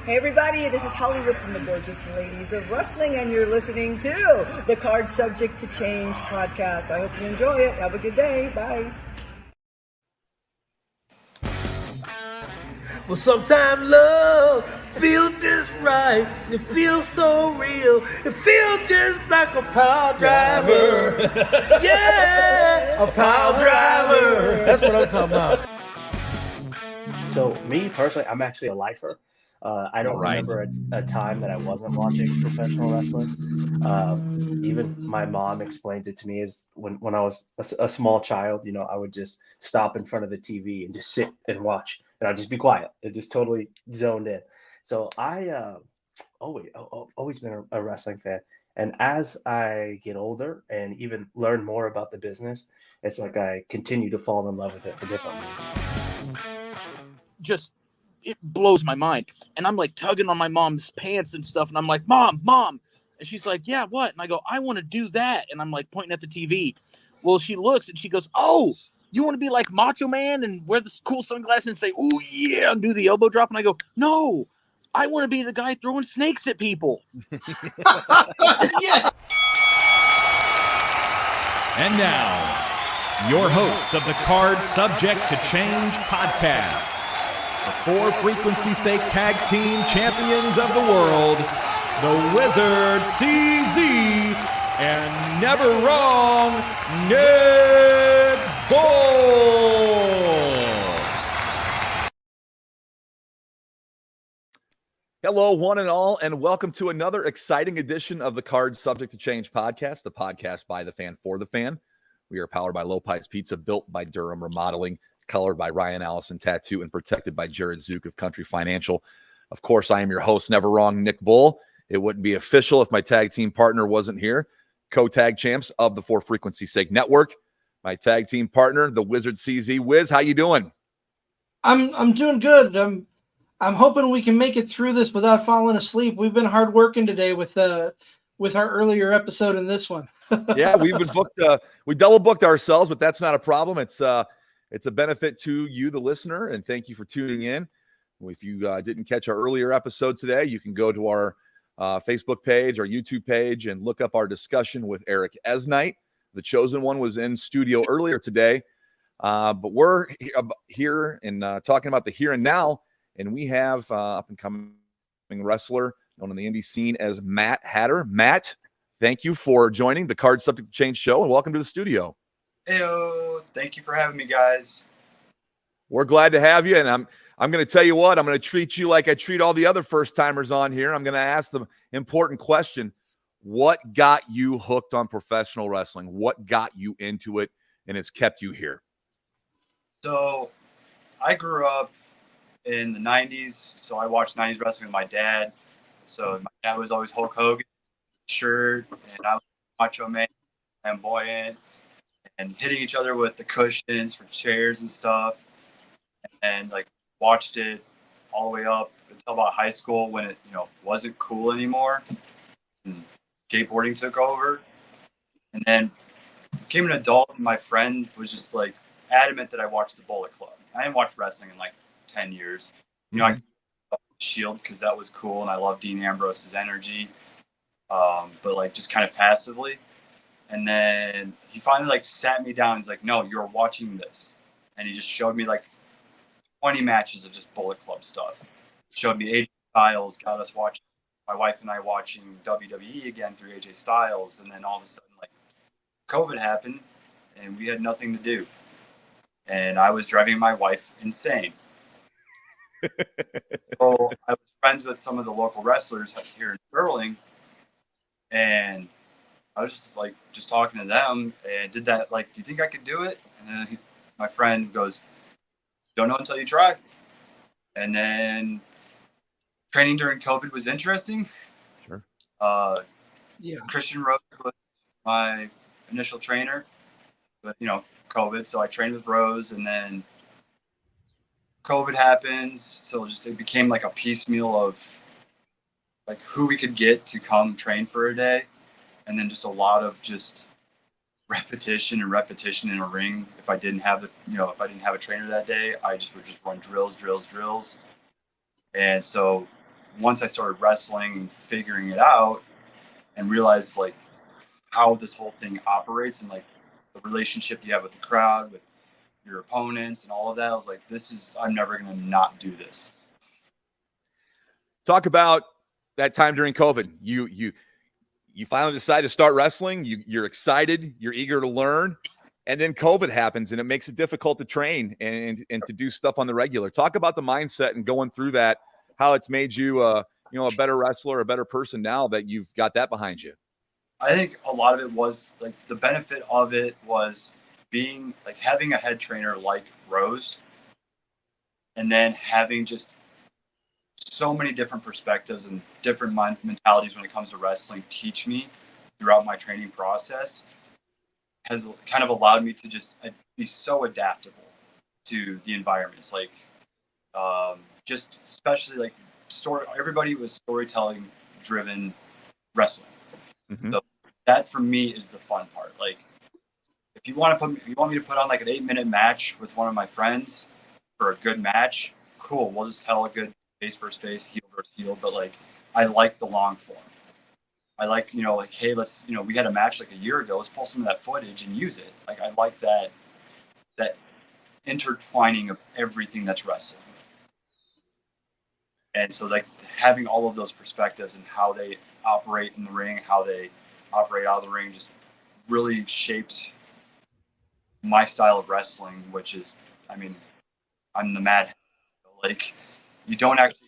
Hey everybody, this is Hollywood from the Gorgeous Ladies of Wrestling, and you're listening to the Card Subject to Change podcast. I hope you enjoy it. Have a good day. Bye. Well, sometimes love feels just right. It feels so real. It feels just like a power driver. Yeah, a power driver. That's what I'm talking about. So me personally, I'm actually a lifer. I don't remember a time that I wasn't watching professional wrestling. Even my mom explains it to me as when I was a small child, you know, I would just stop in front of the TV and just sit and watch, and I'd just be quiet and just totally zoned in. So I always been a wrestling fan. And as I get older and even learn more about the business, it's like I continue to fall in love with it for different reasons. Just it blows my mind. And I'm like tugging on my mom's pants and stuff, and I'm like, mom, and she's like, yeah, what? And I go, I want to do that. And I'm like pointing at the TV. Well, she looks and she goes, oh, you want to be like Macho Man and wear the cool sunglasses and say, oh yeah, and do the elbow drop? And I go, no, I want to be the guy throwing snakes at people. Yeah. And now, your hosts of the Card Subject to Change podcast, the For Frequency's Sake Tag Team Champions of the World, the Wizard CZ, and never wrong, Nick Bull. Hello, one and all, and welcome to another exciting edition of the Card Subject to Change podcast, the podcast by the fan for the fan. We are powered by Lopez Pizza, built by Durham Remodeling, colored by Ryan Allison Tattoo, and protected by Jared Zook of Country Financial. Of course, I am your host, never wrong, Nick Bull. It wouldn't be official if my tag team partner wasn't here. Co-tag champs of the For Frequency's Sake Network. My tag team partner, the Wizard CZ. Wiz, how you doing? I'm doing good. I'm hoping we can make it through this without falling asleep. We've been hard working today with our earlier episode and this one. Yeah, we've been booked. We double booked ourselves, but that's not a problem. It's a benefit to you, the listener, and thank you for tuning in. If you didn't catch our earlier episode today, you can go to our Facebook page, our YouTube page, and look up our discussion with Eric Esnight. The Chosen One was in studio earlier today, but we're here and talking about the here and now, and we have up-and-coming wrestler known in the indie scene as Matt Hatter. Matt, thank you for joining the Card Subject to Change show, and welcome to the studio. Heyo, thank you for having me, guys. We're glad to have you, and I'm going to tell you what, I'm going to treat you like I treat all the other first-timers on here. I'm going to ask the important question. What got you hooked on professional wrestling? What got you into it, and it's kept you here? So I grew up in the 90s, so I watched 90s wrestling with my dad. So my dad was always Hulk Hogan, shirt, and I was Macho Man, flamboyant, and hitting each other with the cushions for chairs and stuff. And like watched it all the way up until about high school when it, wasn't cool anymore. And skateboarding took over. And then became an adult, and my friend was just like adamant that I watch the Bullet Club. I didn't watch wrestling in like 10 years. I Shield because that was cool, and I love Dean Ambrose's energy. But like just kind of passively. And then he finally like sat me down. He's like, no, you're watching this. And he just showed me like 20 matches of just Bullet Club stuff. Showed me AJ Styles, got us watching, my wife and I watching WWE again through AJ Styles. And then all of a sudden, like, COVID happened and we had nothing to do. And I was driving my wife insane. So I was friends with some of the local wrestlers here in Sterling. And I was just talking to them and did that, like, do you think I could do it? And then my friend goes, don't know until you try. And then training during COVID was interesting. Sure. Yeah. Christian Rose was my initial trainer, but COVID. So I trained with Rose, and then COVID happens. So it became like a piecemeal of like who we could get to come train for a day. And then just a lot of just repetition in a ring. If I didn't have a trainer that day, I just would just run drills. And so once I started wrestling and figuring it out and realized like how this whole thing operates and like the relationship you have with the crowd, with your opponents and all of that, I was like, I'm never going to not do this. Talk about that time during COVID. You finally decide to start wrestling. You're excited. You're eager to learn. And then COVID happens, and it makes it difficult to train and to do stuff on the regular. Talk about the mindset and going through that, how it's made you, a better wrestler, a better person now that you've got that behind you. I think a lot of it was like the benefit of it was being like having a head trainer like Rose, and then having just so many different perspectives and different mentalities when it comes to wrestling teach me throughout my training process has kind of allowed me to just be so adaptable to the environments. Like, just especially like everybody was storytelling driven wrestling. Mm-hmm. So that for me is the fun part. Like, if you want me to put on like an 8-minute match with one of my friends for a good match, cool. We'll just tell a good face versus face, heel versus heel. But like, I like the long form. I like, like, hey, let's, we had a match like a year ago. Let's pull some of that footage and use it. Like, I like that intertwining of everything that's wrestling. And so, like, having all of those perspectives and how they operate in the ring, how they operate out of the ring, just really shaped my style of wrestling, which is, I mean, I'm the mad. Like, you don't actually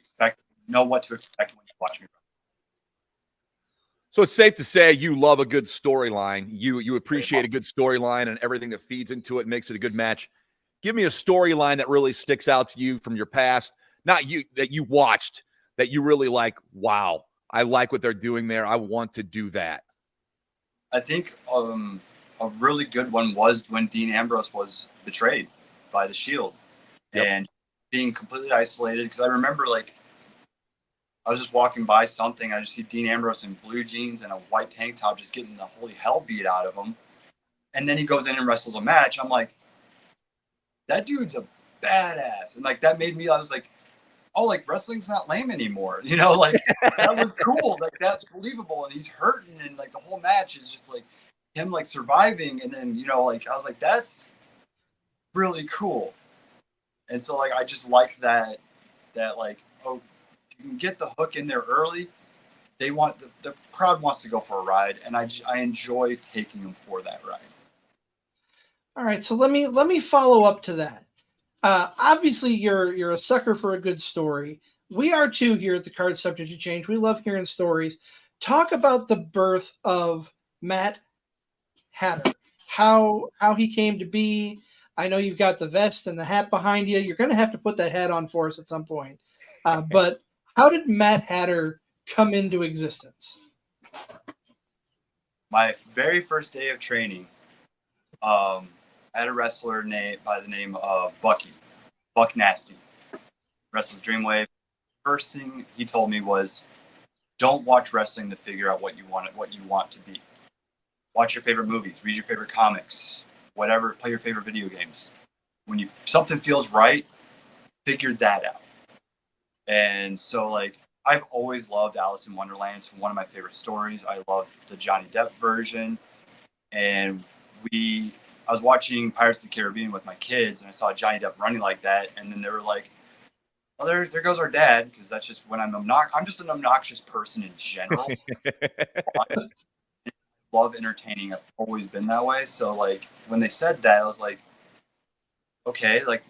know what to expect when you watch me wrestle. So it's safe to say you love a good storyline. You appreciate a good storyline and everything that feeds into it makes it a good match. Give me a storyline that really sticks out to you from your past, not you, that you watched, that you really like, wow, I like what they're doing there. I want to do that. I think a really good one was when Dean Ambrose was betrayed by the Shield. Yep. And being completely isolated. Because I remember, like, I was just walking by something. I just see Dean Ambrose in blue jeans and a white tank top just getting the holy hell beat out of him. And then he goes in and wrestles a match. I'm like, that dude's a badass. And, like, that made me, I was like, oh, like, wrestling's not lame anymore. Like, that was cool. Like, that's believable. And he's hurting. And, like, the whole match is just, like, him, like, surviving. And then, like, I was like, that's really cool. And so, like, I just like that, like, oh, you can get the hook in there early. They want the crowd wants to go for a ride, and I enjoy taking them for that ride. All right, so let me follow up to that. Obviously, you're a sucker for a good story. We are too here at the Card Subject to Change. We love hearing stories. Talk about the birth of Matt Hatter. How he came to be. I know you've got the vest and the hat behind you. You're going to have to put that hat on for us at some point. But how did Matt Hatter come into existence? My very first day of training, I had a wrestler by the name of Buck Nasty. Wrestles Dreamwave. First thing he told me was, don't watch wrestling to figure out what you want to be. Watch your favorite movies, read your favorite comics, whatever, play your favorite video games. When something feels right, figure that out. And so, like, I've always loved Alice in Wonderland. It's one of my favorite stories. I loved the Johnny Depp version. And I was watching Pirates of the Caribbean with my kids, and I saw Johnny Depp running like that. And then they were like, well, there goes our dad, because that's just when I'm just an obnoxious person in general. I love entertaining. I've always been that way. So, like, when they said that, I was like, okay, like,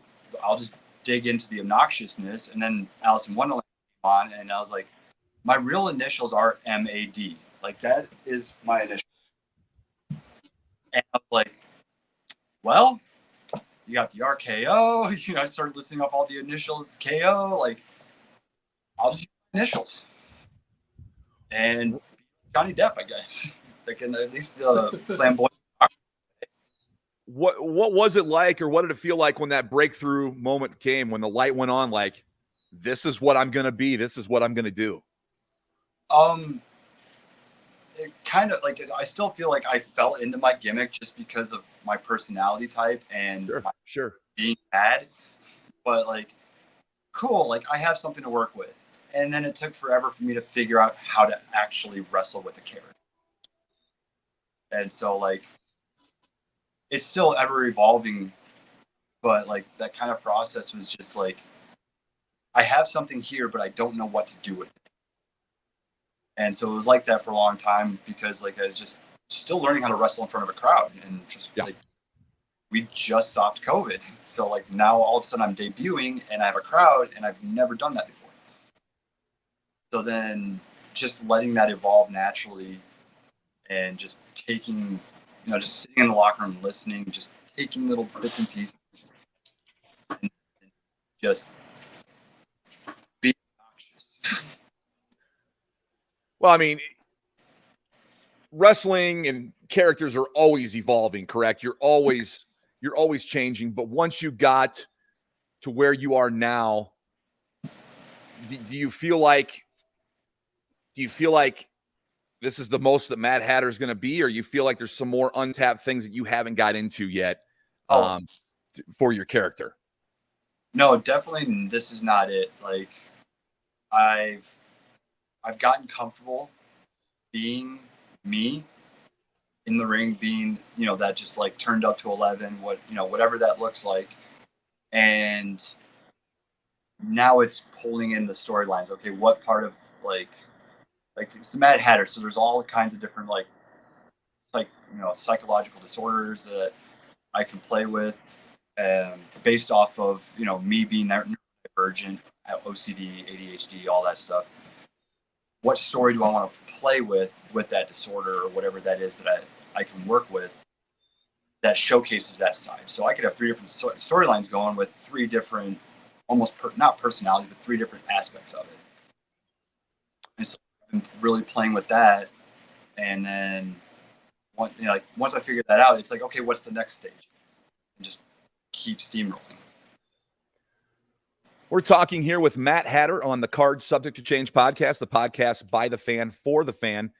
I'll just dig into the obnoxiousness. And then Alice in Wonderland came on, and I was like, my real initials are MAD. Like, that is my initial. And I was like, well, you got the RKO. I started listing off all the initials, KO. Like, I'll just use initials. And Johnny Depp, I guess. Like, in at least the flamboyant. What was it like, or what did it feel like when that breakthrough moment came, when the light went on, like, this is what I'm going to be, this is what I'm going to do? It kind of, like, I still feel like I fell into my gimmick just because of my personality type and sure being bad. But, like, cool, like, I have something to work with. and then it took forever for me to figure out how to actually wrestle with the character. And so like it's still ever evolving, but like that kind of process was just like I have something here, but I don't know what to do with it. And so it was like that for a long time because like I was just still learning how to wrestle in front of a crowd, and just like we just stopped COVID. So like now all of a sudden I'm debuting and I have a crowd, and I've never done that before. So then just letting that evolve naturally, and just taking, just sitting in the locker room listening, just taking little bits and pieces, and just being obnoxious. Well, I mean, wrestling and characters are always evolving, correct? You're always changing. But once you got to where you are now, do you feel like this is the most that Mad Hatter is going to be, or you feel like there's some more untapped things that you haven't got into yet for your character? No, definitely this is not it. Like I've gotten comfortable being me in the ring, being, that just like turned up to 11, whatever that looks like. And now it's pulling in the storylines. Okay, what part of like it's the Mad Hatter, so there's all kinds of different psychological disorders that I can play with, based off of me being neurodivergent, OCD, ADHD, all that stuff. What story do I want to play with that disorder or whatever that is that I can work with that showcases that side? So I could have 3 different storylines going with 3 different, almost not personalities, but 3 different aspects of it. And so I've been really playing with that. And then once I figure that out, it's like, okay, what's the next stage? And just keep steamrolling. We're talking here with Matt Hatter on the Card Subject to Change podcast, the podcast by the fan for the fan.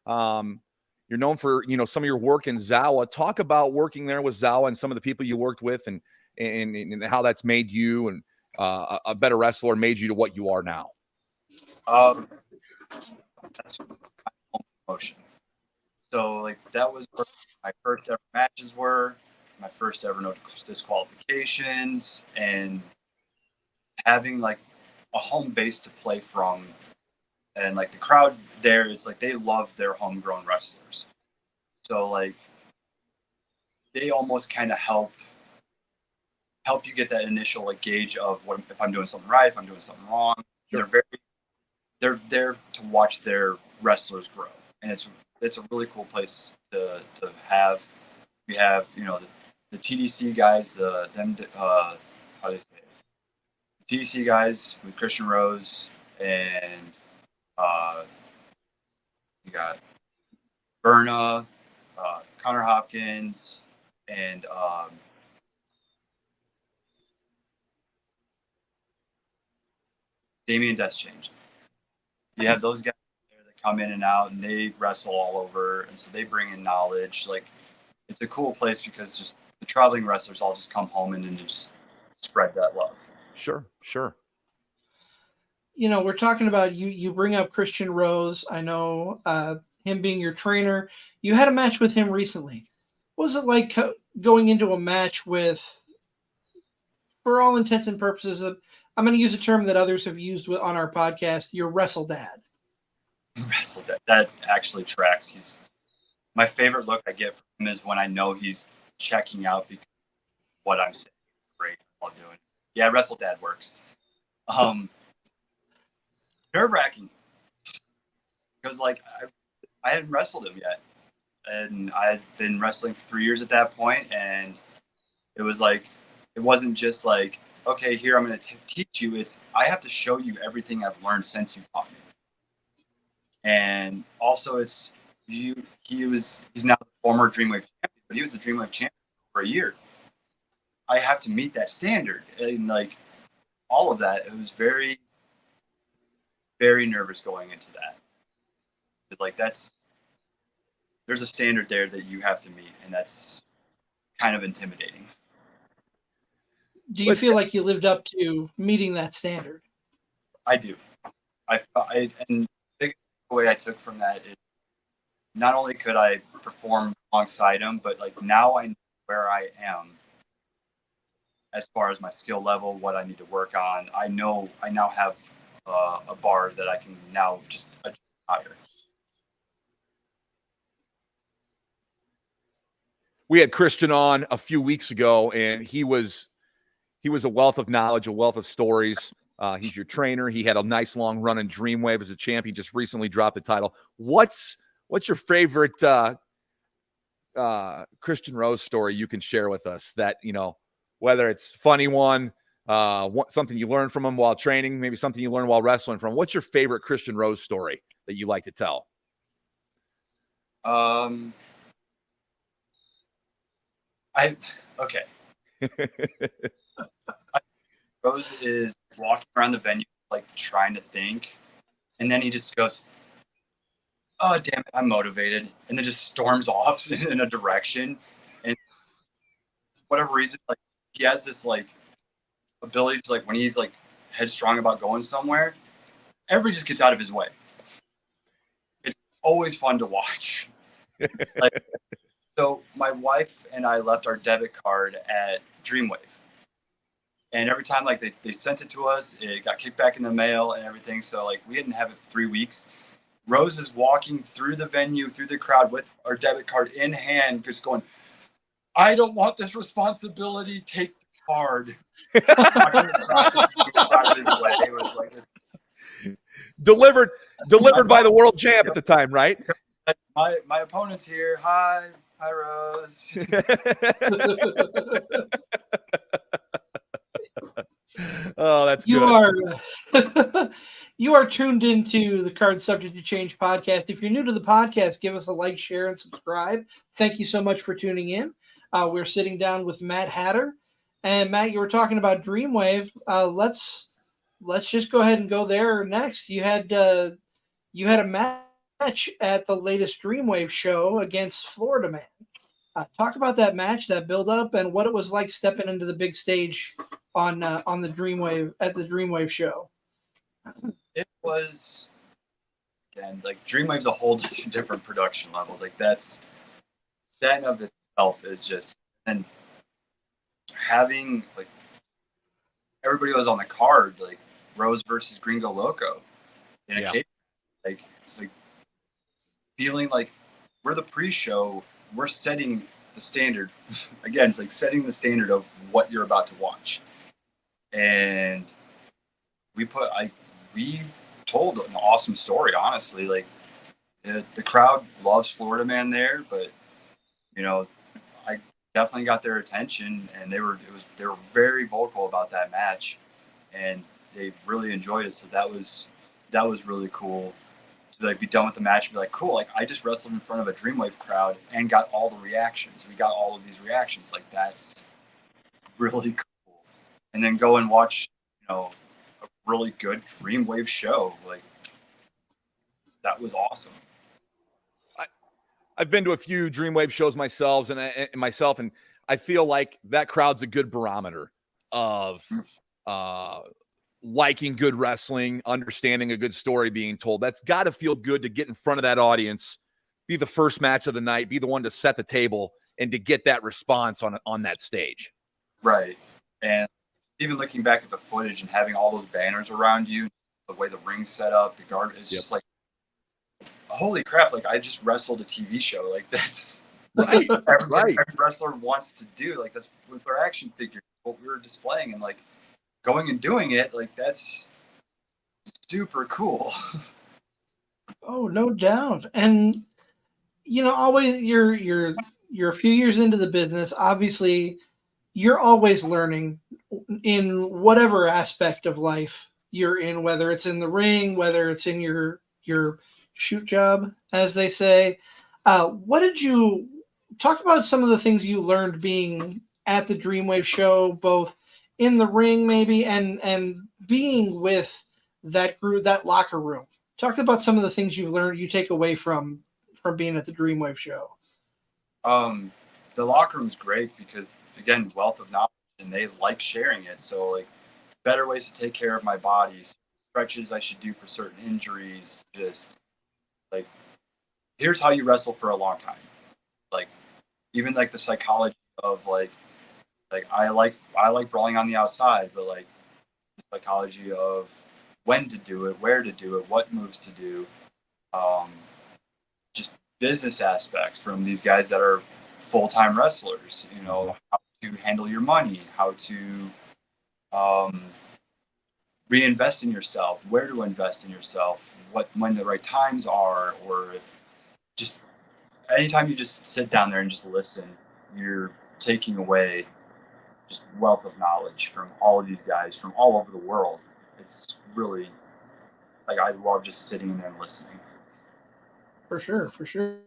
You're known for, some of your work in Zawa. Talk about working there with Zawa and some of the people you worked with, and how that's made you and a better wrestler, made you to what you are now. That's my emotion. So like that was where my first ever matches were, my first ever no disqualifications, and having like a home base to play from, and like the crowd there, it's like they love their homegrown wrestlers. So like they almost kind of help you get that initial like gauge of what if I'm doing something right, if I'm doing something wrong. Sure. They're there to watch their wrestlers grow, and it's a really cool place to have. We have the TDC guys, how do they say it? TDC guys with Christian Rose, and you got Berna, Connor Hopkins, and Damian Death Change. You have those guys there that come in and out, and they wrestle all over, and so they bring in knowledge. Like it's a cool place because just the traveling wrestlers all just come home and then just spread that love. Sure. We're talking about you bring up Christian Rose. I know him being your trainer. You had a match with him recently. What was it like going into a match with, for all intents and purposes, I'm going to use a term that others have used on our podcast, your wrestle dad? Wrestle dad. That actually tracks. My favorite look I get from him is when I know he's checking out because what I'm saying is great while doing it. Yeah, wrestle dad works. Nerve-wracking because like I hadn't wrestled him yet, and I had been wrestling for 3 years at that point, and it was like it wasn't just like, okay, here I'm going to teach you. It's I have to show you everything I've learned since you taught me. And also it's he's now the former Dreamwave champion, but he was the Dreamwave champion for a year. I have to meet that standard, and like all of that, it was very, very nervous going into that. It's like there's a standard there that you have to meet, and that's kind of intimidating. Do you feel like you lived up to meeting that standard? I do. And the big way I took from that is not only could I perform alongside him, but like now I know where I am as far as my skill level, what I need to work on. I know I now have a bar that I can now just adjust higher. We had Christian on a few weeks ago, and he was a wealth of knowledge, a wealth of stories. He's your trainer. He had a nice long run in Dreamwave as a champ. He just recently dropped the title. What's your favorite Christian Rose story you can share with us? That, you know, whether it's funny one, something you learned from him while training, maybe something you learned while wrestling from. What's your favorite Christian Rose story that you like to tell? Okay. Rose is walking around the venue, like trying to think, and then he just goes, "Oh, damn it, I'm motivated," and then just storms off in a direction. And for whatever reason, like he has this like ability to, like, when he's like headstrong about going somewhere, everybody just gets out of his way. It's always fun to watch. Like, so my wife and I left our debit card at Dreamwave. And every time like they sent it to us, it got kicked back in the mail and everything. So like we didn't have it for 3 weeks. Rose is walking through the venue, through the crowd with our debit card in hand, just going, "I don't want this responsibility. Take the card." It was like this. Delivered by the world champ at the time, right? My opponent's here. Hi, Rose. Oh, that's you good. You are tuned into the Card Subject to Change podcast. If you're new to the podcast, give us a like, share, and subscribe. Thank you so much for tuning in. We're sitting down with Matt Hatter, and Matt, you were talking about Dreamwave. Let's just go ahead and go there next. You had a match at the latest Dreamwave show against Florida Man. Talk about that match, that build up, and what it was like stepping into the big stage on the Dreamwave at the Dreamwave show. It was, again, like Dreamwave's a whole different production level. Like that in of itself is just, and having like everybody was on the card, like Rose versus Gringo Loco in a cage, like feeling like we're the pre-show, we're setting the standard. Again, it's like setting the standard of what you're about to watch. And we told an awesome story, honestly. Like the crowd loves Florida Man there, but you know, I definitely got their attention, and they were very vocal about that match, and they really enjoyed it. So that was really cool to like be done with the match and be like, cool, like I just wrestled in front of a Dreamwave crowd and got all the reactions. We got all of these reactions. Like that's really cool. And then go and watch, you know, a really good Dreamwave show. Like that was awesome. I've been to a few Dreamwave shows myself, and I feel like that crowd's a good barometer of liking good wrestling, understanding a good story being told. That's got to feel good to get in front of that audience, be the first match of the night, be the one to set the table, and to get that response on that stage. Right. And even looking back at the footage and having all those banners around you, the way the ring's set up, the guard, it's just like, holy crap, like I just wrestled a TV show. Like that's right. Every wrestler wants to do. Like that's with their action figures, what we were displaying, and like going and doing it, like that's super cool. Oh, no doubt. And you know, always you're a few years into the business. Obviously, you're always learning in whatever aspect of life you're in, whether it's in the ring, whether it's in your shoot job, as they say. What did you talk about some of the things you learned being at the Dreamwave show, both in the ring maybe and being with that group, that locker room? Talk about some of the things you've learned, you take away from being at the Dreamwave show. The locker room's great because, again, wealth of knowledge, and they like sharing it. So like better ways to take care of my body, stretches I should do for certain injuries. Just like, here's how you wrestle for a long time. Like, even like the psychology of like I like brawling on the outside, but like the psychology of when to do it, where to do it, what moves to do. Just business aspects from these guys that are full-time wrestlers. You know, how to handle your money, how to reinvest in yourself, where to invest in yourself, when the right times are, or if just anytime you just sit down there and just listen, you're taking away just wealth of knowledge from all of these guys from all over the world. It's really like I love just sitting there and listening. For sure, for sure.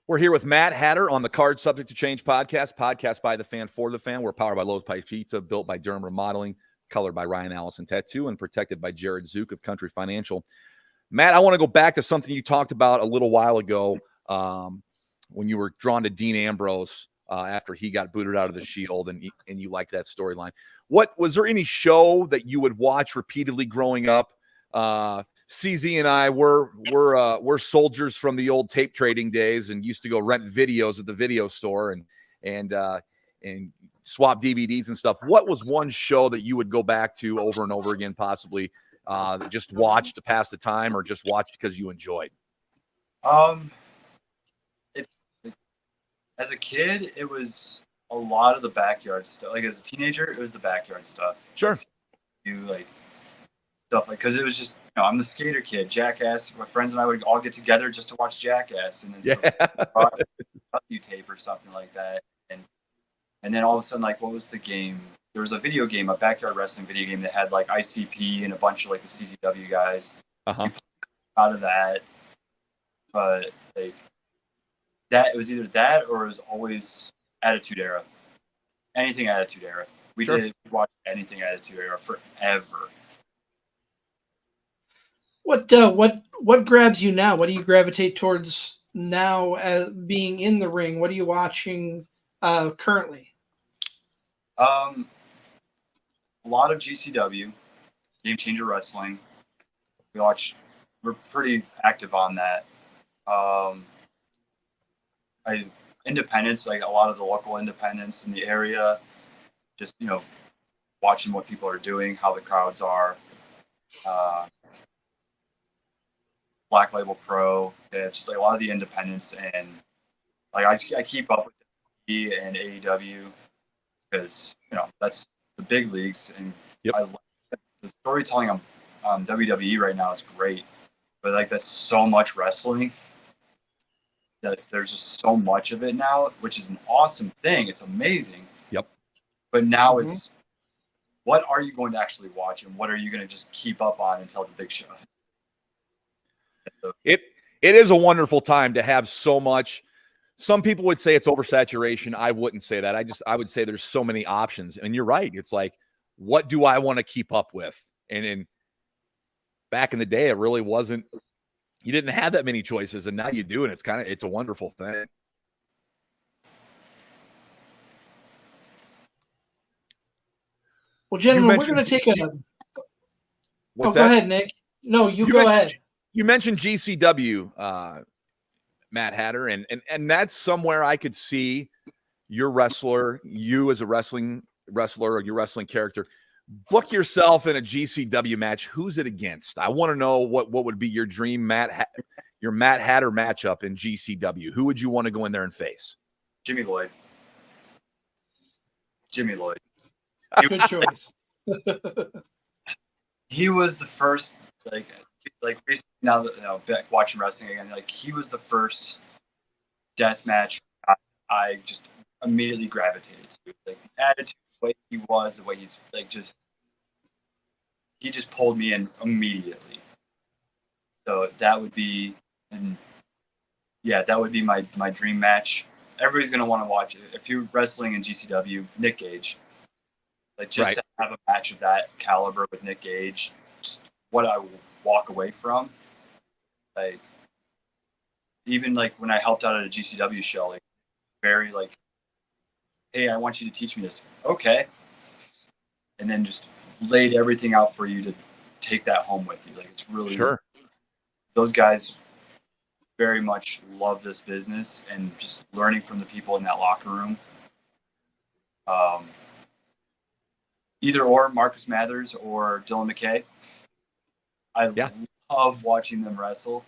We're here with Matt Hatter on the Card Subject to Change podcast by the fan for the fan. We're powered by Lowe's Pike Pizza, built by Durham Remodeling, colored by Ryan Allison Tattoo, and protected by Jared Zook of Country Financial. Matt, I want to go back to something you talked about a little while ago when you were drawn to Dean Ambrose after he got booted out of the Shield, and you liked that storyline. What was there any show that you would watch repeatedly growing up? CZ and I we're soldiers from the old tape trading days and used to go rent videos at the video store and swap DVDs and stuff. What was one show that you would go back to over and over again, possibly just watch to pass the time, or just watch because you enjoyed? As a kid, it was a lot of the backyard stuff. Like as a teenager, it was the backyard stuff. Sure. You like stuff like, because it was just, you know, I'm the skater kid, Jackass. My friends and I would all get together just to watch Jackass, and then you tape or something like that. And then all of a sudden, like, what was the game? There was a video game, a backyard wrestling video game that had like ICP and a bunch of like the CZW guys. Out of that, but like that, it was either that or it was always Attitude Era. Anything Attitude Era. We did watch anything Attitude Era forever. What grabs you now? What do you gravitate towards now as being in the ring? What are you watching currently? A lot of GCW, Game Changer Wrestling. We're pretty active on that. Independents, like a lot of the local independents in the area, just, you know, watching what people are doing, how the crowds are. Black Label Pro, just like a lot of the independents, and like I keep up with WWE and AEW because, you know, that's the big leagues, and I like the storytelling on WWE right now is great, but like that's so much wrestling that there's just so much of it now, which is an awesome thing. It's amazing. Yep. But now it's, what are you going to actually watch, and what are you going to just keep up on until the big show? It is a wonderful time to have so much. Some people would say it's oversaturation. I wouldn't say that. I would say there's so many options. And you're right. It's like, what do I want to keep up with? And back in the day, it really wasn't. You didn't have that many choices, and now you do, and it's a wonderful thing. Well, gentlemen, we're going to take a. What's go ahead, Nick. No, you go ahead. You mentioned GCW, Matt Hatter, and that's somewhere I could see you as a wrestling wrestler or your wrestling character. Book yourself in a GCW match. Who's it against? I want to know what would be your dream your Matt Hatter matchup in GCW. Who would you want to go in there and face? Jimmy Lloyd. Good choice. He was the first, like recently, now that, you know, watching wrestling again, like he was the first death match I just immediately gravitated to. Like the attitude, the way he was, the way he's like he just pulled me in immediately. So that would be, that would be my dream match. Everybody's gonna want to watch it. If you're wrestling in GCW, Nick Gage, like just to have a match of that caliber with Nick Gage, just what I will walk away from. Like even like when I helped out at a GCW show, like very like, hey, I want you to teach me this. Okay. And then just laid everything out for you to take that home with you. Like, it's really Sure. Those guys very much love this business, and just learning from the people in that locker room. Either or Marcus Mathers or Dylan McKay. I love watching them wrestle.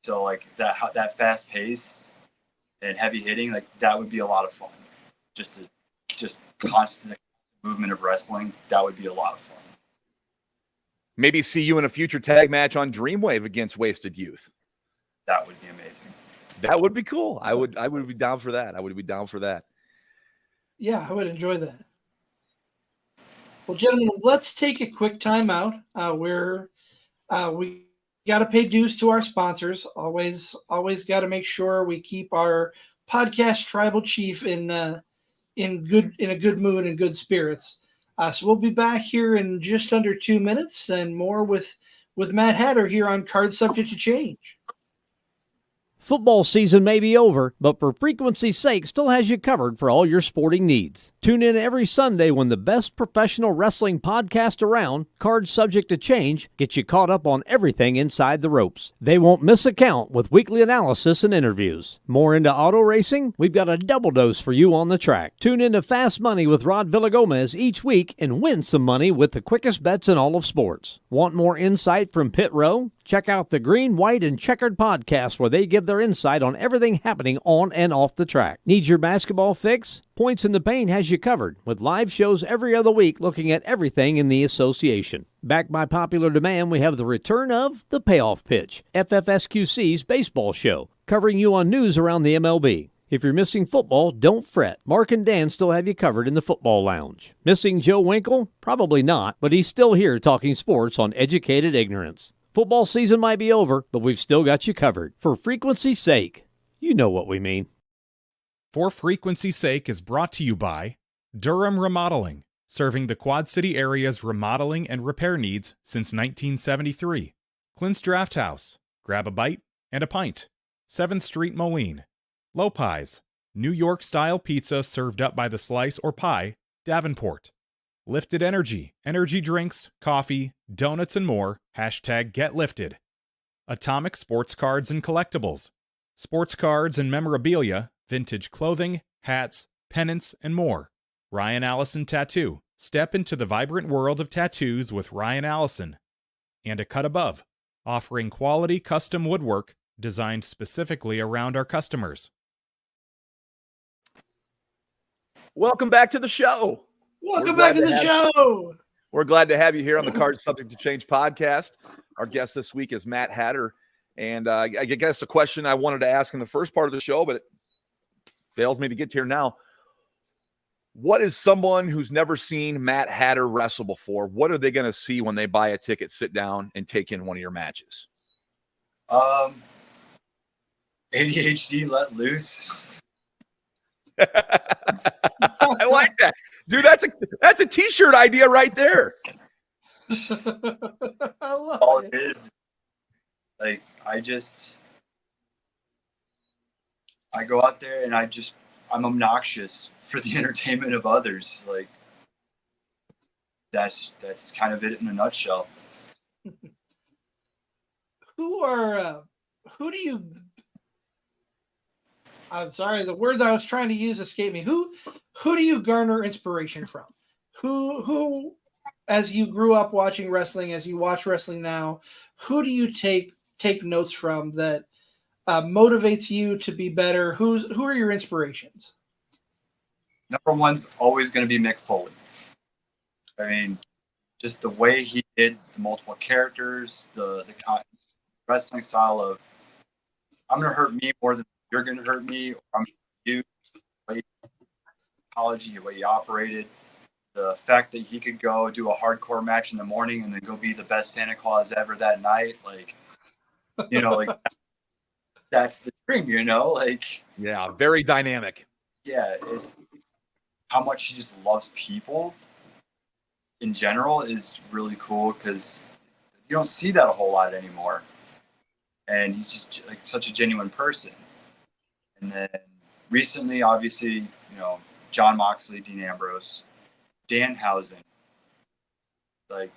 So like that fast pace and heavy hitting, like that would be a lot of fun. Just constant movement of wrestling, that would be a lot of fun. Maybe see you in a future tag match on Dreamwave against Wasted Youth. That would be amazing. That would be cool. I would be down for that. I would be down for that. Yeah, I would enjoy that. Well, gentlemen, let's take a quick time out. We got to pay dues to our sponsors. Always got to make sure we keep our podcast tribal chief in a good mood and good spirits. So we'll be back here in just under 2 minutes and more with Matt Hatter here on Card Subject to Change. Football season may be over, but for frequency's sake still has you covered for all your sporting needs. Tune in every Sunday when the best professional wrestling podcast around, Card Subject to Change, gets you caught up on everything inside the ropes. They won't miss a count with weekly analysis and interviews. More into auto racing? We've got a double dose for you on the track. Tune in to Fast Money with Rod Villagomez each week and win some money with the quickest bets in all of sports. Want more insight from Pit Row? Check out the Green, White, and Checkered podcast where they give their insight on everything happening on and off the track. Need your basketball fix? Points in the Paint has you covered with live shows every other week looking at everything in the association. Backed by popular demand, we have the return of The Payoff Pitch, FFSQC's baseball show, covering you on news around the MLB. If you're missing football, don't fret. Mark and Dan still have you covered in the football lounge. Missing Joe Winkle? Probably not, but he's still here talking sports on Educated Ignorance. Football season might be over, but we've still got you covered. For frequency's sake, you know what we mean. For Frequency's Sake is brought to you by Durham Remodeling, serving the Quad City area's remodeling and repair needs since 1973. Clint's Draft House, grab a bite and a pint. 7th Street Moline. Low Pies, New York-style pizza served up by the slice or pie, Davenport. Lifted Energy, energy drinks, coffee, donuts, and more. #GetLifted. Atomic Sports Cards and Collectibles. Sports cards and memorabilia, vintage clothing, hats, pennants, and more. Ryan Allison Tattoo. Step into the vibrant world of tattoos with Ryan Allison. And A Cut Above, offering quality custom woodwork designed specifically around our customers. Welcome back to the show. Welcome back to the show. We're glad to have you here on the Card Subject to Change podcast. Our guest this week is Matt Hatter. And I guess a question I wanted to ask in the first part of the show, but it fails me to get here now. What is someone who's never seen Matt Hatter wrestle before? What are they going to see when they buy a ticket, sit down, and take in one of your matches? ADHD let loose. I like that, dude. That's a t-shirt idea right there. I love All it. it is. Like, I go out there and I'm obnoxious for the entertainment of others. Like, that's kind of it in a nutshell. I'm sorry, the words I was trying to use escaped me. Who do you garner inspiration from? Who, as you grew up watching wrestling, as you watch wrestling now, who do you take notes from that motivates you to be better? Who are your inspirations? Number one's always going to be Mick Foley. I mean, just the way he did the multiple characters, the wrestling style of, I'm going to hurt me more than you're going to hurt me, or I'm going to do the way psychology, the way he operated, the fact that he could go do a hardcore match in the morning and then go be the best Santa Claus ever that night. Like, like that's the dream, like, yeah, very dynamic. Yeah. It's how much he just loves people in general is really cool, because you don't see that a whole lot anymore. And he's just like such a genuine person. And then recently, obviously, John Moxley, Dean Ambrose, Danhausen, Like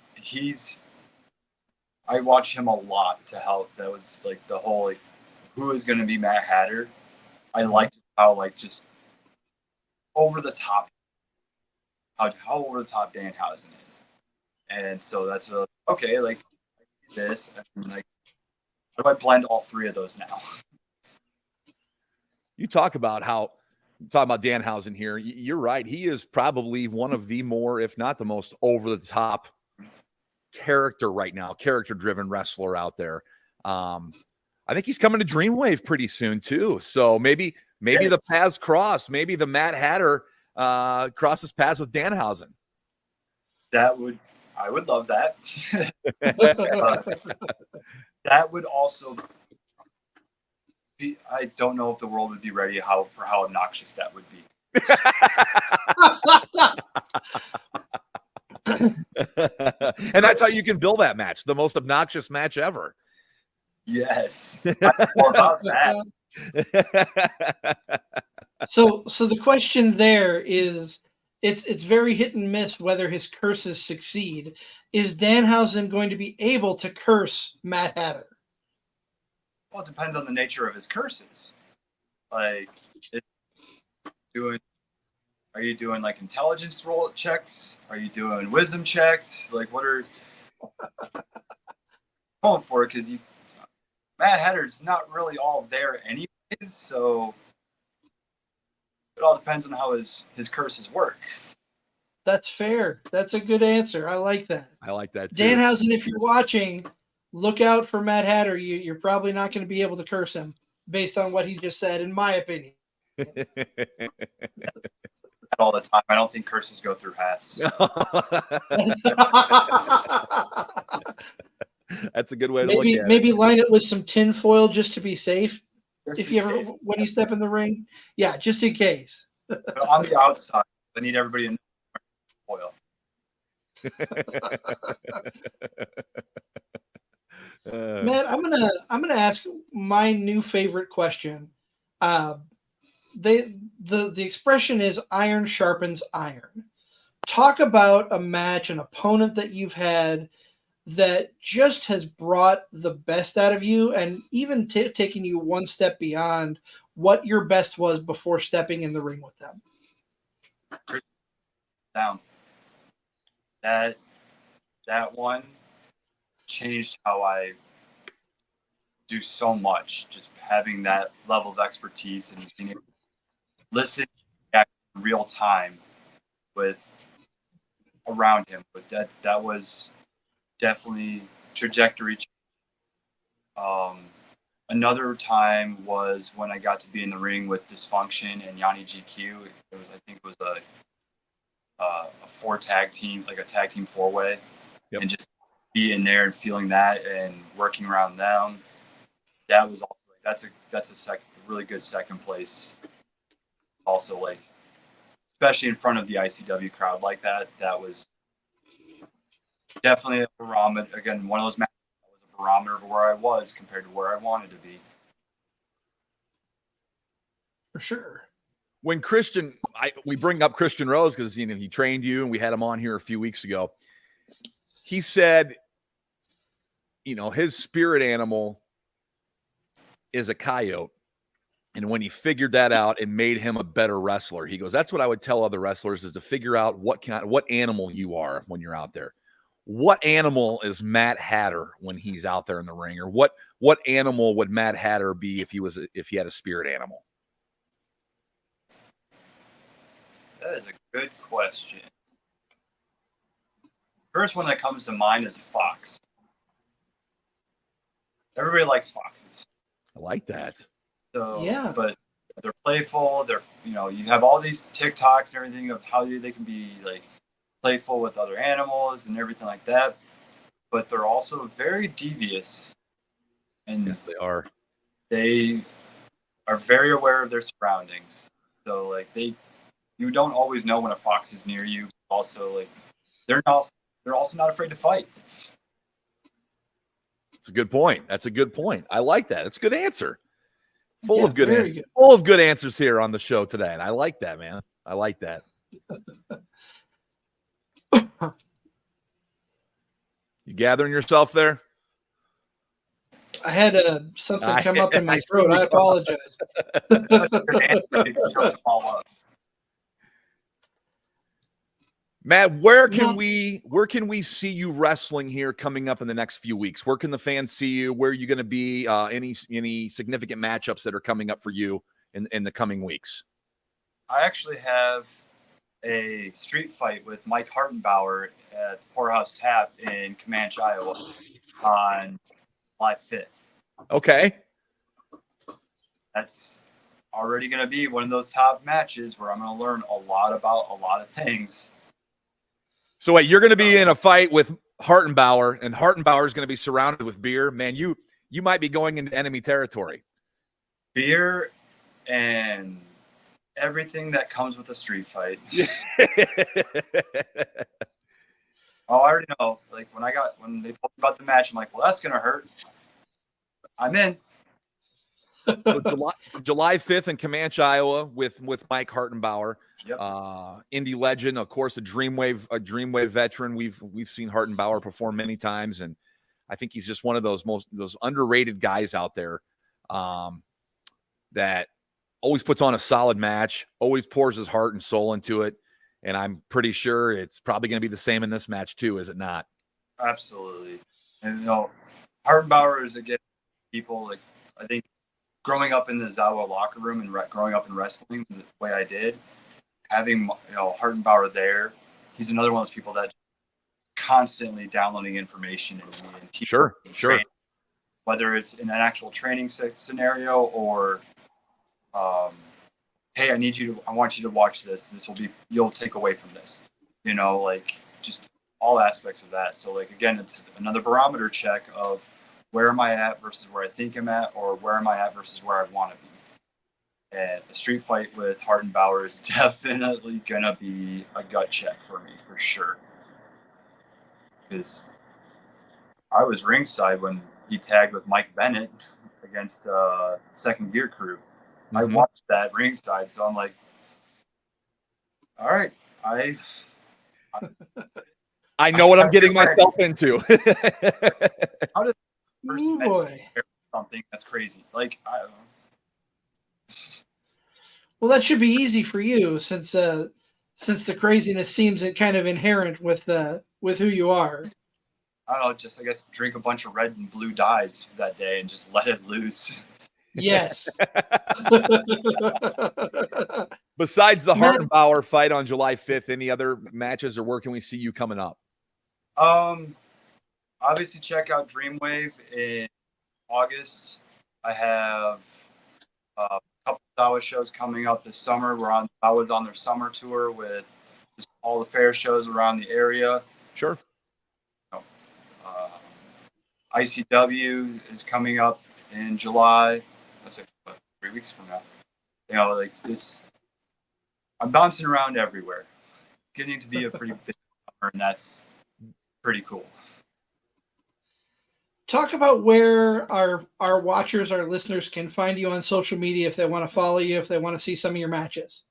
I watched him a lot to help. That was like the whole like who is going to be Matt Hatter. I liked how like just over the top, how over the top Danhausen is, and so that's what, okay. Like this, and like how do I blend all three of those now? You talk about Danhausen here. You're right. He is probably one of the more, if not the most over the top character right now, character-driven wrestler out there. I think he's coming to Dreamwave pretty soon too. So maybe the paths cross. Maybe the Matt Hatter crosses paths with Danhausen. I would love that. That would also be, I don't know if the world would be ready for how obnoxious that would be. And that's how you can build that match, the most obnoxious match ever. Yes. More about that. So the question there is, it's very hit and miss whether his curses succeed. Is Danhausen going to be able to curse Matt Hatter? Well, it depends on the nature of his curses. Like, are you doing like intelligence roll checks? Are you doing wisdom checks? Like, what are going for? Because Matt Hatter's not really all there anyways, so it all depends on how his curses work. That's fair. That's a good answer. I like that. I like that too. Danhausen, if you're watching, look out for Matt Hatter. You're probably not going to be able to curse him based on what he just said, in my opinion. All the time. I don't think curses go through hats. That's a good way to look at it. Maybe line it with some tin foil just to be safe. Just if you ever, when you step in the ring, yeah, just in case. But on the outside, I need everybody to know foil. Matt, I'm gonna ask my new favorite question. The expression is iron sharpens iron. Talk about a match, an opponent that you've had that just has brought the best out of you, and even taking you one step beyond what your best was before stepping in the ring with them. Down. That one changed how I do so much. Just having that level of expertise and being able to listen in real time with around him. But that was definitely trajectory. Another time was when I got to be in the ring with Dysfunction and Yanni GQ. I think it was a tag team 4-way, yep. And just be in there and feeling that and working around them. That was also that's a really good second place. Also, like, especially in front of the ICW crowd like that was definitely a barometer. Again, one of those matches that was a barometer of where I was compared to where I wanted to be. For sure. When we bring up Christian Rose because he trained you, and we had him on here a few weeks ago. He said, his spirit animal is a coyote, and when he figured that out, it made him a better wrestler. He goes, "That's what I would tell other wrestlers is to figure out what animal you are when you're out there. What animal is Matt Hatter when he's out there in the ring, or what animal would Matt Hatter be if he had a spirit animal?" That is a good question. First one that comes to mind is a fox. Everybody likes foxes. I like that. So yeah, but they're playful. They're you have all these TikToks and everything of how they can be like playful with other animals and everything like that. But they're also very devious. And yes, they are. They are very aware of their surroundings. So like you don't always know when a fox is near you. Also, like they're also not afraid to fight. That's a good point. That's a good point. I like that. It's a good answer. Full of good answers here on the show today. And I like that, man. I like that. You gathering yourself there? I had something come up in my throat. I apologize. Matt, where can we see you wrestling here coming up in the next few weeks? Where can the fans see you? Where are you going to be? Any significant matchups that are coming up for you in the coming weeks? I actually have a street fight with Mike Hartenbauer at the Poorhouse Tap in Comanche, Iowa on July 5th. Okay. That's already going to be one of those top matches where I'm going to learn a lot about a lot of things. So wait, you're going to be in a fight with Hartenbauer, and Hartenbauer is going to be surrounded with beer. Man, you might be going into enemy territory. Beer and everything that comes with a street fight. Oh, I already know. Like when they told me about the match, I'm like, well, that's going to hurt. I'm in. So July 5th in Comanche, Iowa, with Mike Hartenbauer, Yep. Indie legend, of course, a Dreamwave veteran. We've seen Hartenbauer perform many times, and I think he's just one of those underrated guys out there that always puts on a solid match, always pours his heart and soul into it, and I'm pretty sure it's probably going to be the same in this match too, is it not? Absolutely. And Hartenbauer is again people like I think. Growing up in the Zawa locker room and growing up in wrestling the way I did, having Hartenbauer there, he's another one of those people that constantly downloading information and teaching. Sure. Whether it's in an actual training scenario or, hey, I want you to watch this. You'll take away from this. Just all aspects of that. So again, it's another barometer check of where am I at versus where I think I'm at, or where am I at versus where I want to be. And a street fight with Hartenbauer is definitely going to be a gut check for me, for sure. Because I was ringside when he tagged with Mike Bennett against Second Gear Crew. Mm-hmm. I watched that ringside, so I'm like, all right, I know what I'm getting myself into. How does person something that's crazy? I don't know. Well, that should be easy for you since the craziness seems kind of inherent with who you are. I don't know, I guess drink a bunch of red and blue dyes that day and just let it loose. Yes. Besides the Hartenbauer fight on July 5th, any other matches, or where can we see you coming up? Obviously check out Dreamwave in August. I have a couple of Zawa shows coming up this summer. Zawa's on their summer tour with just all the fair shows around the area. Sure. ICW is coming up in July. That's 3 weeks from now. I'm bouncing around everywhere. It's getting to be a pretty big summer, and that's pretty cool. Talk about where our watchers, our listeners can find you on social media if they want to follow you, if they want to see some of your matches.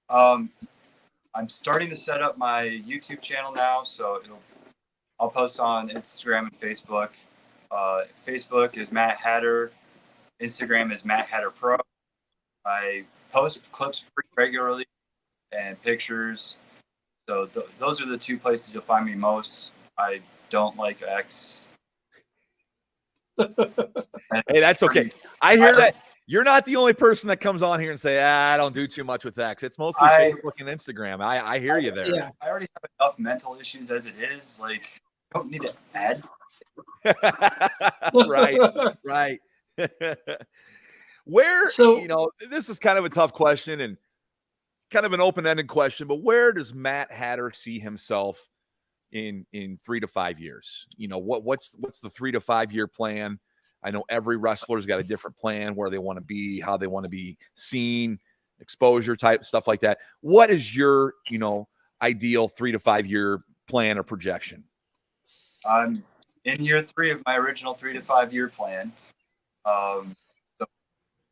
I'm starting to set up my YouTube channel now, so I'll post on Instagram and Facebook. Facebook is Matt Hatter. Instagram is Matt Hatter Pro. I post clips pretty regularly and pictures. So those are the two places you'll find me most. I don't like X. Hey, that's okay. I hear that. You're not the only person that comes on here and say, I don't do too much with X. It's mostly Facebook and Instagram. I hear you there. Yeah, I already have enough mental issues as it is. I don't need to add. Right. This is kind of a tough question and kind of an open-ended question, but where does Matt Hatter see himself in 3 to 5 years? What's the 3 to 5 year plan? I know every wrestler's got a different plan, where they want to be, how they want to be seen, exposure type stuff like that. What is your, ideal 3 to 5 year plan or projection? I'm in year 3 of my original 3 to 5 year plan. So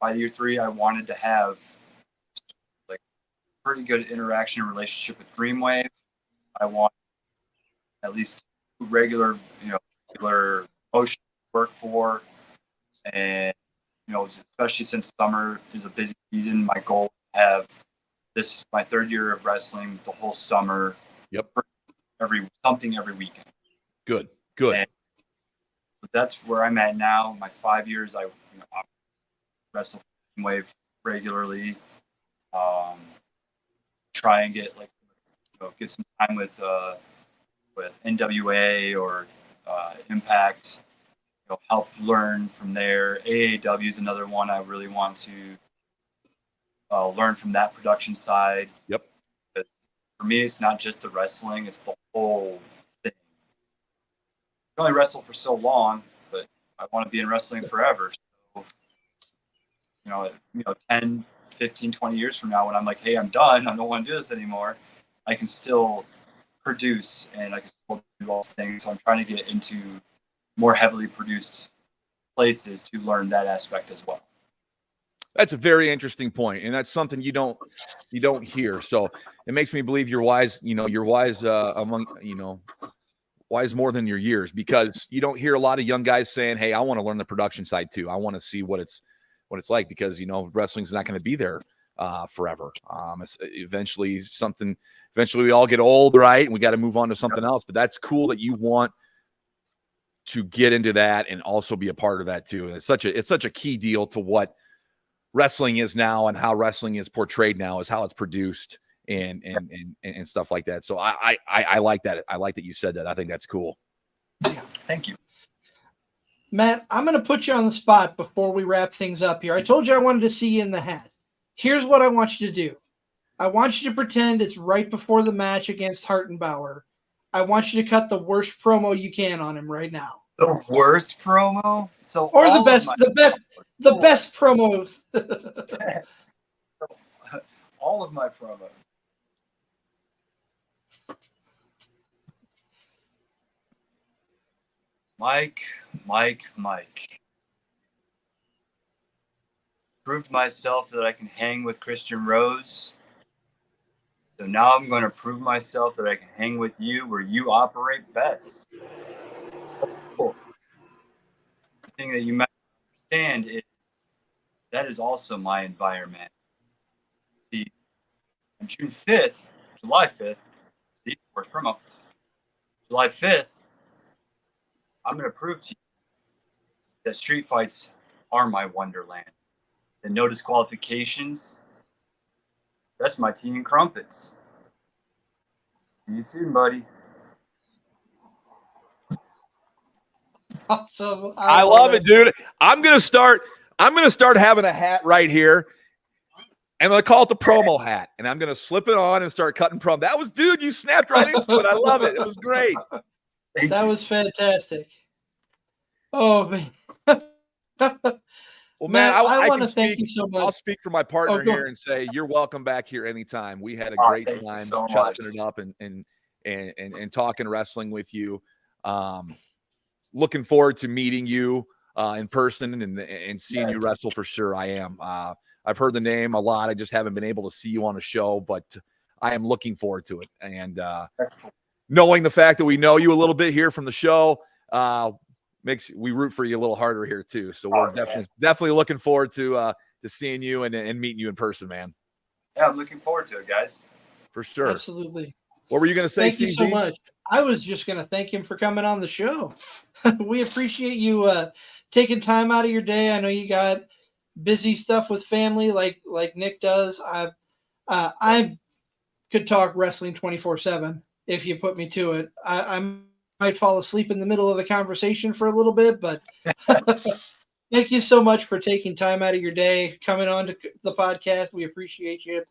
by year 3, I wanted to have pretty good interaction and relationship with Dreamwave. I want at least regular, regular motion to work for. And, especially since summer is a busy season, my goal is to have my third year of wrestling the whole summer. Yep. Every weekend. Good. And that's where I'm at now. My 5 years, I wrestle wave regularly. Try and get get some time with NWA or Impact. Help learn from there. AAW is another one I really want to learn from that production side. Yep. Because for me, it's not just the wrestling; it's the whole thing. I only wrestled for so long, but I want to be in wrestling forever. So, 10, 15, 20 years from now, when I'm like, hey, I'm done, I don't want to do this anymore, I can still produce and I can still do all these things. So I'm trying to get into more heavily produced places to learn that aspect as well. That's a very interesting point, and that's something you don't hear. So it makes me believe you're wise. You're wise wise more than your years, because you don't hear a lot of young guys saying, "Hey, I want to learn the production side too. I want to see what it's like," because wrestling's not going to be there forever. Eventually we all get old, right? And we got to move on to something else. But that's cool that you want to get into that and also be a part of that too. And it's such a key deal to what wrestling is now and how wrestling is portrayed now, is how it's produced and stuff like that. So I like that. I like that you said that. I think that's cool. Yeah, thank you. Matt, I'm going to put you on the spot before we wrap things up here. I told you I wanted to see you in the hat. Here's what I want you to do. I want you to pretend it's right before the match against Hartenbauer. I want you to cut the worst promo you can on him right now. The worst promo? Or the best promo. All of my promos. Mike. Proved myself that I can hang with Christian Rose. So now I'm going to prove myself that I can hang with you where you operate best. Cool. The thing that you might understand is that is also my environment. See, on July 5th, see, first promo. July 5th, I'm going to prove to you that street fights are my wonderland. And no disqualifications. That's my tea and crumpets. See you soon, buddy. Awesome. I love it, dude. I'm gonna start having a hat right here. And I call it the promo hat. And I'm gonna slip it on and start cutting promo. That was, dude, you snapped right into it. I love it. It was great. That was fantastic. Oh man. Well, man, I want to thank you so much. I'll speak for my partner here and say you're welcome back here anytime. We had a great time chopping it up and talking wrestling with you. Looking forward to meeting you in person and seeing you wrestle for sure. I am. I've heard the name a lot. I just haven't been able to see you on a show, but I am looking forward to it. And knowing the fact that we know you a little bit here from the show, we root for you a little harder here too. So we're definitely looking forward to seeing you and meeting you in person, man. Yeah, I'm looking forward to it, guys. For sure. Absolutely. What were you going to say, Thank you so much. I was just going to thank him for coming on the show. We appreciate you taking time out of your day. I know you got busy stuff with family like Nick does. I could talk wrestling 24/7 if you put me to it. I might fall asleep in the middle of the conversation for a little bit, but thank you so much for taking time out of your day, coming on to the podcast. We appreciate you.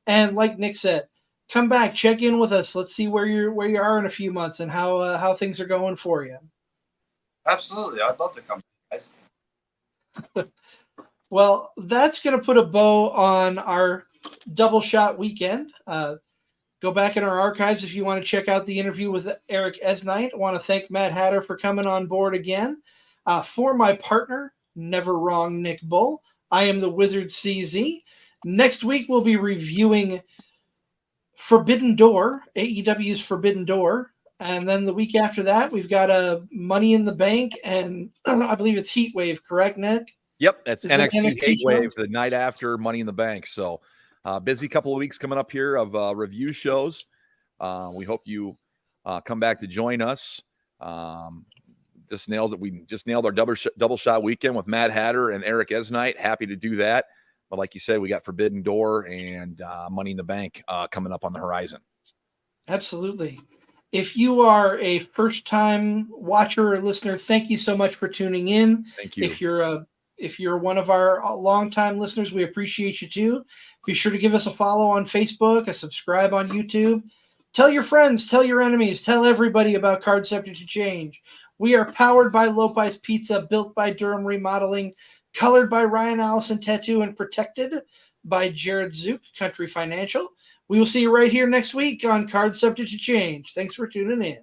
And like Nick said, come back, check in with us. Let's see where you are in a few months and how things are going for you. Absolutely. I'd love to come back, guys. Well, that's going to put a bow on our double shot weekend. Go back in our archives if you want to check out the interview with Eric Esnight. I want to thank Matt Hatter for coming on board again. For my partner, Never Wrong Nick Bull, I am the Wizard CZ. Next week, we'll be reviewing Forbidden Door, AEW's Forbidden Door. And then the week after that, we've got a Money in the Bank, and I believe it's Heat Wave, correct, Nick? Yep, that's Is it NXT NXT Heat show? Wave the night after Money in the Bank. So busy couple of weeks coming up here of review shows. We hope you come back to join us. We just nailed our double shot weekend with Matt Hatter and Eric Esnight. Happy to do that. But like you said, we got Forbidden Door and Money in the Bank coming up on the horizon. Absolutely. If you are a first-time watcher or listener, thank you so much for tuning in. Thank you. If you're one of our longtime listeners, we appreciate you too. Be sure to give us a follow on Facebook, a subscribe on YouTube. Tell your friends, tell your enemies, tell everybody about Card Subject to Change. We are powered by Lopez Pizza, built by Durham Remodeling, colored by Ryan Allison Tattoo, and protected by Jared Zook, Country Financial. We will see you right here next week on Card Subject to Change. Thanks for tuning in.